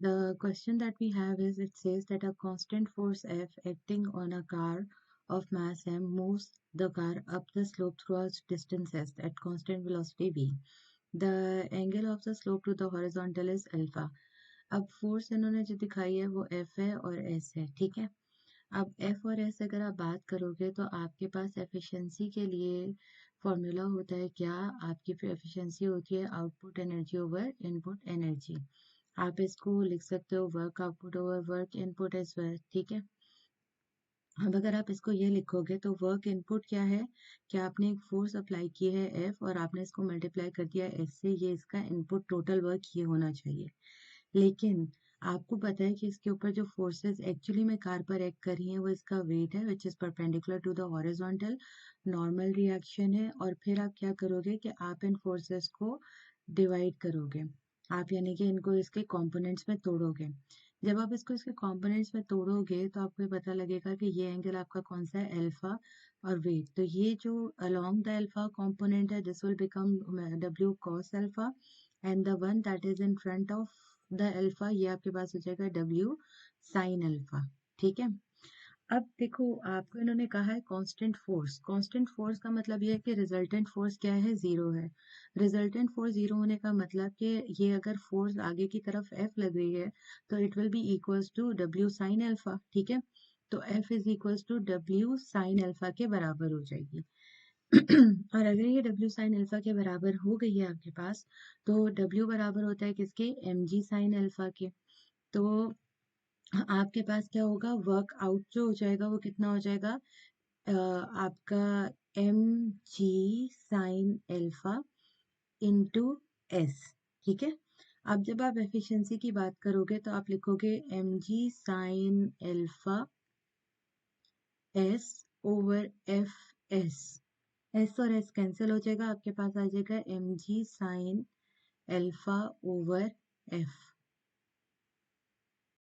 The question that we have is, it says that a constant force F acting on a car of mass m moves the car up the slope through a distance s at constant velocity v. The angle of the slope to the horizontal is alpha. अब force इन्होंने जो दिखाई है वो F है और S है, ठीक है। अब F और S अगर आप बात करोगे तो आपके पास एफिशिएंसी के लिए फॉर्मूला होता है क्या? आपकी एफिशिएंसी होती है output energy over input energy. आप इसको लिख सकते हो work output over work input as well, ठीक है। अब अगर आप इसको ये लिखोगे तो वर्क इनपुट क्या है कि आपने एक फोर्स अप्लाई की है F और आपने इसको मल्टीप्लाई कर दिया S से, ये इसका इनपुट टोटल वर्क ये होना चाहिए। लेकिन आपको पता है कि इसके ऊपर जो फोर्सेस एक्चुअली में कार पर एक्ट कर रही हैं वो इसका वेट है which is perpendicular to the horizontal, normal reaction है। और फिर आप क्या करोगे कि आप इन फोर्सेस को डिवाइड करोगे, आप यानी कि इनको इसके कंपोनेंट्स में तोड़ोगे। जब आप इसको इसके कंपोनेंट्स में तोड़ोगे तो आपको ये पता लगेगा कि ये एंगल आपका कौन सा है, अल्फा और वेट। तो ये जो अलोंग द अल्फा कंपोनेंट है this will become W cos alpha, and the one that is in front of the alpha ये आपके पास हो जाएगा W sin अल्फा, ठीक है। अब देखो आपको इन्होंने कहा है कांस्टेंट फोर्स। कांस्टेंट फोर्स का मतलब ये है कि रिजल्टेंट फोर्स क्या है, जीरो है। रिजल्टेंट फोर्स जीरो होने का मतलब कि ये अगर फोर्स आगे की तरफ F लग रही है तो it will be equals to W sin alpha, ठीक है। तो F is equals to W sin alpha के बराबर हो जाएगी। और अगर ये W sin अल्फा के बराबर हो गई है आपके पास तो W बराबर होता है किसके, mg sin अल्फा के। तो आपके पास क्या होगा, वर्क आउट जो हो जाएगा वो कितना हो जाएगा, आपका M G sine alpha into S, ठीक है। अब जब आप एफिशिएंसी की बात करोगे तो आप लिखोगे M G sine alpha S over F S. S और एस कैंसिल हो जाएगा, आपके पास आ जाएगा M G sine alpha over F.